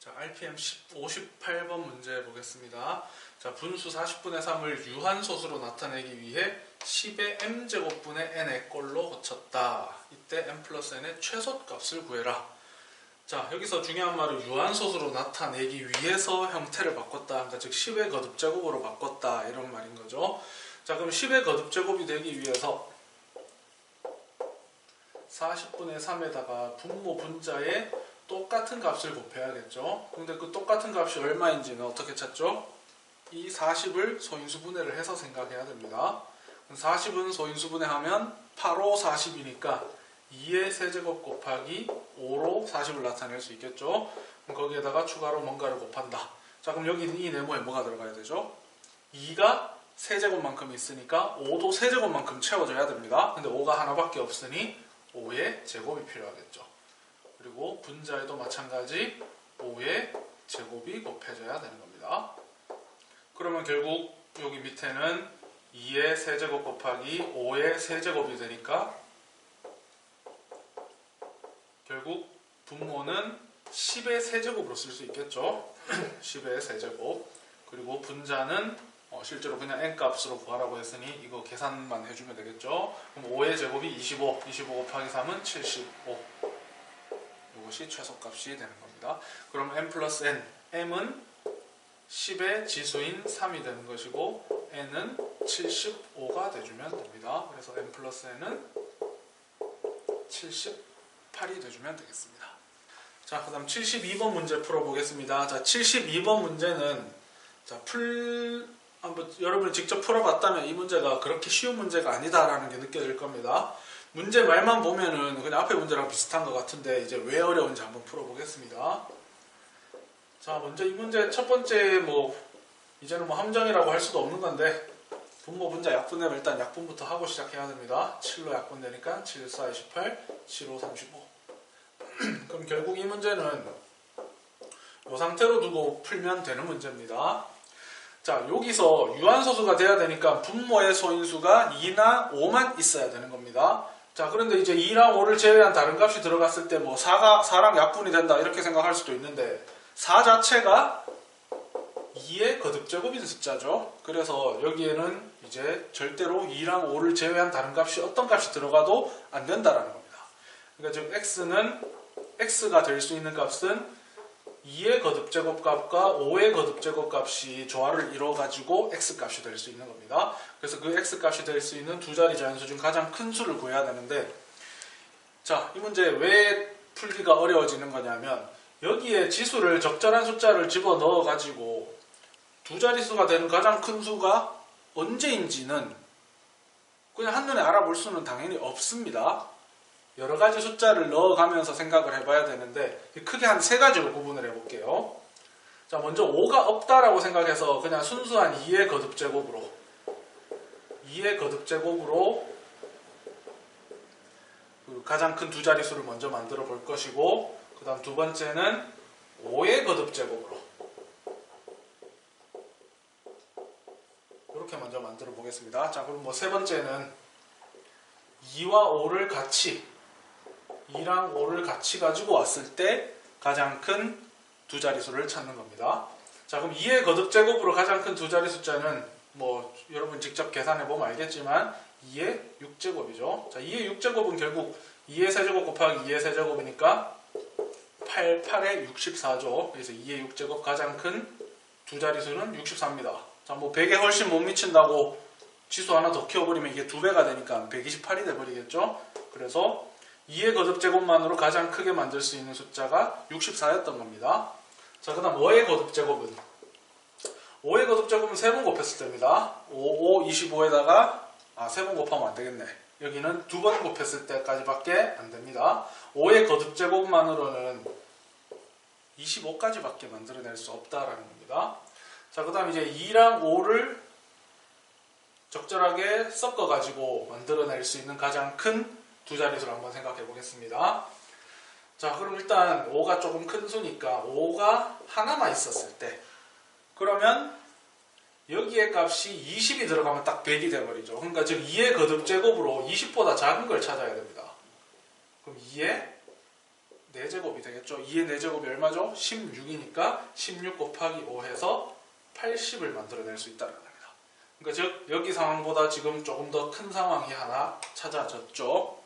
자, RPM 58번 문제 보겠습니다. 자, 분수 40분의 3을 유한소수로 나타내기 위해 10의 m제곱분의 n의 꼴로 고쳤다. 이때 m 플러스 n의 최소값을 구해라. 자, 여기서 중요한 말은 유한소수로 나타내기 위해서 형태를 바꿨다. 그러니까 즉 10의 거듭제곱으로 바꿨다. 이런 말인 거죠. 자, 그럼 10의 거듭제곱이 되기 위해서 40분의 3에다가 분모 분자에 똑같은 값을 곱해야겠죠. 근데 그 똑같은 값이 얼마인지는 어떻게 찾죠? 이 40을 소인수분해를 해서 생각해야 됩니다. 40은 소인수분해하면 8로 40이니까 2의 세제곱 곱하기 5로 40을 나타낼 수 있겠죠. 그럼 거기에다가 추가로 뭔가를 곱한다. 자, 그럼 여기 이 네모에 뭐가 들어가야 되죠? 2가 세제곱만큼 있으니까 5도 세제곱만큼 채워져야 됩니다. 근데 5가 하나밖에 없으니 5의 제곱이 필요하겠죠. 그리고 분자에도 마찬가지 5의 제곱이 곱해져야 되는 겁니다. 그러면 결국 여기 밑에는 2의 세제곱 곱하기 5의 세제곱이 되니까 결국 분모는 10의 세제곱으로 쓸 수 있겠죠. 10의 세제곱. 그리고 분자는 실제로 그냥 n값으로 구하라고 했으니 이거 계산만 해주면 되겠죠. 그럼 5의 제곱이 25 곱하기 3은 75. 이것이 최소값이 되는 겁니다. 그럼 m 플러스 n, m은 10의 지수인 3이 되는 것이고 n은 75가 돼주면 됩니다. 그래서 m 플러스 n은 78이 돼주면 되겠습니다. 자, 그 다음 72번 문제 풀어보겠습니다. 자, 72번 문제는 한번 여러분이 직접 풀어봤다면 이 문제가 그렇게 쉬운 문제가 아니다라는 게 느껴질 겁니다. 문제 말만 보면은 그냥 앞에 문제랑 비슷한 것 같은데 이제 왜 어려운지 한번 풀어보겠습니다. 자, 먼저 이 문제 첫 번째 이제는 함정이라고 할 수도 없는 건데 분모 분자 약분되면 일단 약분부터 하고 시작해야 됩니다. 7로 약분되니까 7, 4, 28, 7, 5, 35. 그럼 결국 이 문제는 이 상태로 두고 풀면 되는 문제입니다. 자, 여기서 유한소수가 돼야 되니까 분모의 소인수가 2나 5만 있어야 되는 겁니다. 자, 그런데 이제 2랑 5를 제외한 다른 값이 들어갔을 때 4랑 약분이 된다 이렇게 생각할 수도 있는데 4 자체가 2의 거듭제곱인 숫자죠. 그래서 여기에는 이제 절대로 2랑 5를 제외한 다른 값이 어떤 값이 들어가도 안 된다라는 겁니다. 그러니까 즉 x가 될 수 있는 값은 2의 거듭제곱 값과 5의 거듭제곱 값이 조화를 이뤄가지고 x값이 될 수 있는 겁니다. 그래서 그 x값이 될 수 있는 두 자리 자연수 중 가장 큰 수를 구해야 되는데, 자, 이 문제 왜 풀기가 어려워지는 거냐면 여기에 지수를 적절한 숫자를 집어넣어가지고 두 자릿수가 되는 가장 큰 수가 언제인지는 그냥 한눈에 알아볼 수는 당연히 없습니다. 여러 가지 숫자를 넣어가면서 생각을 해봐야 되는데 크게 한 세 가지로 구분을 해볼게요. 자, 먼저 5가 없다라고 생각해서 그냥 순수한 2의 거듭제곱으로 그 가장 큰 두 자릿수를 먼저 만들어 볼 것이고, 그 다음 두 번째는 5의 거듭제곱으로 이렇게 먼저 만들어 보겠습니다. 자, 그럼 세 번째는 2와 5를 같이 2랑 5를 같이 가지고 왔을 때 가장 큰 두 자릿수를 찾는 겁니다. 자, 그럼 2의 거듭제곱으로 가장 큰 두 자리 숫자는 여러분 직접 계산해 보면 알겠지만 2의 6제곱이죠. 자, 2의 6제곱은 결국 2의 세제곱 곱하기 2의 세제곱이니까 8의 64죠. 그래서 2의 6제곱 가장 큰 두 자릿수는 64입니다. 자, 100에 훨씬 못 미친다고 지수 하나 더 키워버리면 이게 2배가 되니까 128이 돼버리겠죠. 그래서 2의 거듭제곱만으로 가장 크게 만들 수 있는 숫자가 64였던 겁니다. 자, 그 다음 5의 거듭제곱은 5의 거듭제곱은 3번 곱했을 때입니다. 5, 5, 25에다가 3번 곱하면 안 되겠네. 여기는 2번 곱했을 때까지밖에 안 됩니다. 5의 거듭제곱만으로는 25까지밖에 만들어낼 수 없다라는 겁니다. 자, 그 다음 이제 2랑 5를 적절하게 섞어가지고 만들어낼 수 있는 가장 큰 두 자릿수를 한번 생각해 보겠습니다. 자, 그럼 일단 5가 조금 큰 수니까 5가 하나만 있었을 때, 그러면 여기에 값이 20이 들어가면 딱 100이 돼버리죠. 그러니까 즉 2의 거듭제곱으로 20보다 작은 걸 찾아야 됩니다. 그럼 2의 4제곱이 되겠죠. 2의 4제곱이 얼마죠? 16이니까 16 곱하기 5 해서 80을 만들어낼 수 있다는 겁니다. 그러니까 즉 여기 상황보다 지금 조금 더 큰 상황이 하나 찾아졌죠.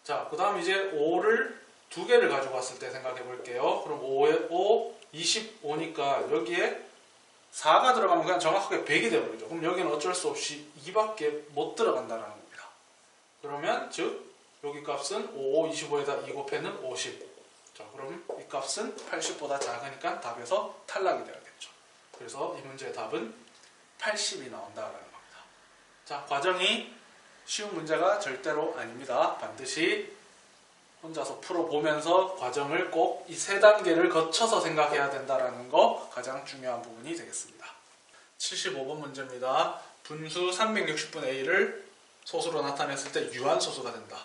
자, 그 다음 이제 5를 2개를 가지고 왔을 때 생각해 볼게요. 그럼 5에 5, 25니까 여기에 4가 들어가면 그냥 정확하게 100이 되어버리죠. 그럼 여기는 어쩔 수 없이 2밖에 못 들어간다는 겁니다. 그러면 즉 여기 값은 5, 25에다 2 곱해는 50. 자, 그럼 이 값은 80보다 작으니까 답에서 탈락이 되어야겠죠. 그래서 이 문제의 답은 80이 나온다라는 겁니다. 자, 과정이 쉬운 문제가 절대로 아닙니다. 반드시 혼자서 풀어보면서 과정을 꼭 이 3단계를 거쳐서 생각해야 된다는 거 가장 중요한 부분이 되겠습니다. 75번 문제입니다. 분수 360분의 a를 소수로 나타냈을 때 유한소수가 된다.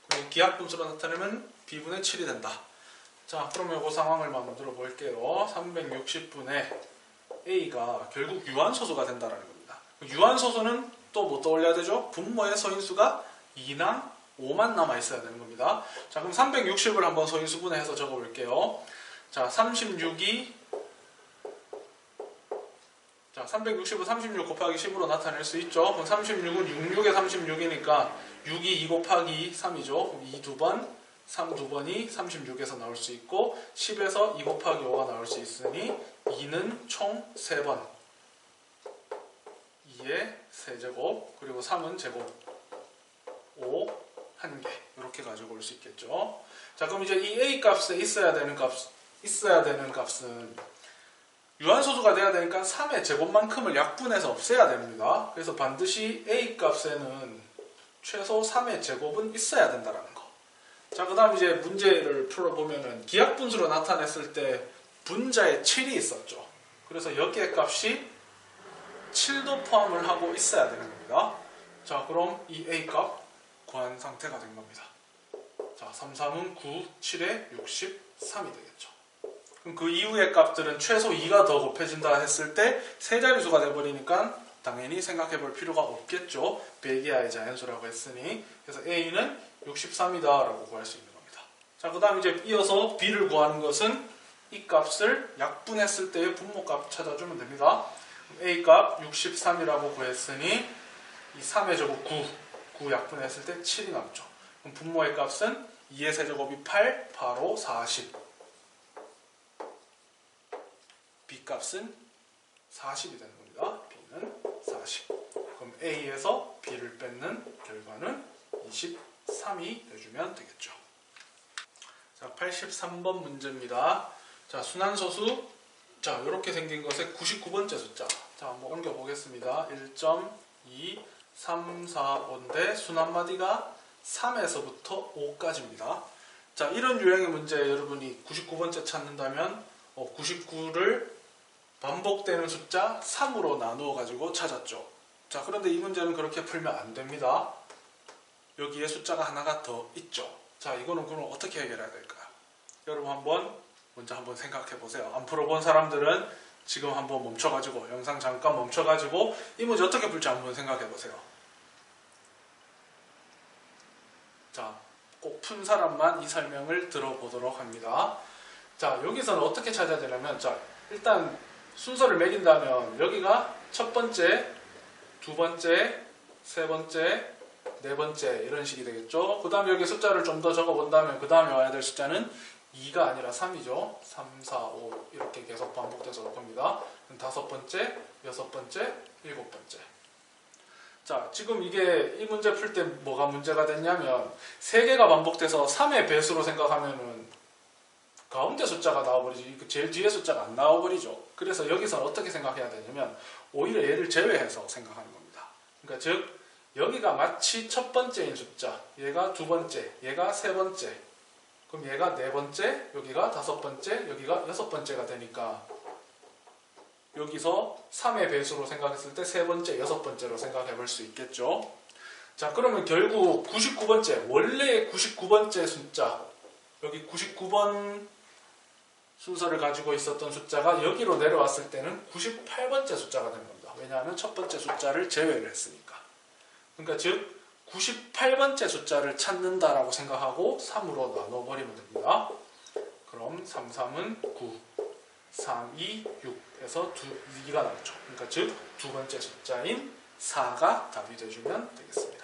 그리고 기하분수로 나타내면 b분의 7이 된다. 자, 그러면 그 상황을 만들어 볼게요. 360분의 a가 결국 유한소수가 된다는 겁니다. 유한소수는 또 뭐 떠올려야 되죠? 분모의 서인수가 2랑 5만 남아 있어야 되는 겁니다. 자, 그럼 360을 한번 서인수분해해서 적어 볼게요. 자, 360을 36 곱하기 10으로 나타낼 수 있죠. 그럼 36은 66에 36이니까 6이 2 곱하기 3이죠. 그럼 2 2번, 3 2번이 36에서 나올 수 있고 10에서 2 곱하기 5가 나올 수 있으니 2는 총 3번, 2의 세제곱, 그리고 3은 제곱, 5, 1개 이렇게 가지고 올 수 있겠죠. 자, 그럼 이제 이 a 값에 있어야 되는 값은 유한소수가 돼야 되니까 3의 제곱만큼을 약분해서 없애야 됩니다. 그래서 반드시 a 값에는 최소 3의 제곱은 있어야 된다는 거. 자, 그 다음 이제 문제를 풀어보면은 기하분수로 나타냈을 때 분자에 7이 있었죠. 그래서 여기의 값이 7도 포함을 하고 있어야 되는 겁니다. 자, 그럼 이 a 값 구한 상태가 된 겁니다. 자, 3, 3은 9, 7에 63이 되겠죠. 그럼 그 이후의 값들은 최소 2가 더 곱해진다 했을 때 세 자릿수가 돼버리니까 당연히 생각해 볼 필요가 없겠죠. 100 이하의 자연수라고 했으니. 그래서 a는 63이다 라고 구할 수 있는 겁니다. 자, 그 다음 이제 이어서 b를 구하는 것은 이 값을 약분했을 때의 분모값 찾아주면 됩니다. a 값 63이라고 구했으니 이 3의 제곱 9 약분했을 때 7이 남죠. 그럼 분모의 값은 2의 세제곱이 8, 바로 40. b 값은 40이 되는 겁니다. b는 40. 그럼 a에서 b를 뺏는 결과는 23이 돼주면 되겠죠. 자, 83번 문제입니다. 자, 순환소수. 자, 이렇게 생긴 것의 99번째 숫자. 자, 한번 옮겨 보겠습니다. 1.2, 3, 4, 5인데 순환마디가 3에서부터 5까지입니다. 자, 이런 유형의 문제 여러분이 99번째 찾는다면 99를 반복되는 숫자 3으로 나누어 가지고 찾았죠. 자, 그런데 이 문제는 그렇게 풀면 안 됩니다. 여기에 숫자가 하나가 더 있죠. 자, 이거는 그럼 어떻게 해결해야 될까요? 여러분 먼저 한번 생각해 보세요. 안 풀어본 사람들은 지금 한번 멈춰가지고 영상 잠깐 멈춰가지고 이 문제 어떻게 풀지 한번 생각해 보세요. 자, 꼭 푼 사람만 이 설명을 들어보도록 합니다. 자, 여기서는 어떻게 찾아야 되냐면, 자, 일단 순서를 매긴다면 여기가 첫 번째, 두 번째, 세 번째, 네 번째 이런 식이 되겠죠. 그 다음 여기 숫자를 좀 더 적어 본다면 그 다음에 와야 될 숫자는 2가 아니라 3이죠. 3, 4, 5 이렇게 계속 반복돼서 올 겁니다. 다섯 번째, 여섯 번째, 일곱 번째. 자, 지금 이게 이 문제 풀 때 뭐가 문제가 됐냐면 3개가 반복돼서 3의 배수로 생각하면은 가운데 숫자가 나와버리지 제일 뒤에 숫자가 안 나와버리죠. 그래서 여기서는 어떻게 생각해야 되냐면 오히려 얘를 제외해서 생각하는 겁니다. 그러니까 즉 여기가 마치 첫 번째인 숫자, 얘가 두 번째, 얘가 세 번째, 그럼 얘가 네 번째, 여기가 다섯 번째, 여기가 여섯 번째가 되니까 여기서 3의 배수로 생각했을 때 세 번째, 여섯 번째로 생각해 볼 수 있겠죠. 자, 그러면 결국 99번째, 원래의 99번째 숫자, 여기 99번 순서를 가지고 있었던 숫자가 여기로 내려왔을 때는 98번째 숫자가 된 겁니다. 왜냐하면 첫 번째 숫자를 제외를 했으니까. 그러니까 즉 98번째 숫자를 찾는다라고 생각하고 3으로 나눠버리면 됩니다. 그럼 3, 3은 9, 3, 2, 6 해서 2가 나오죠. 그러니까 즉 두 번째 숫자인 4가 답이 되주면 되겠습니다.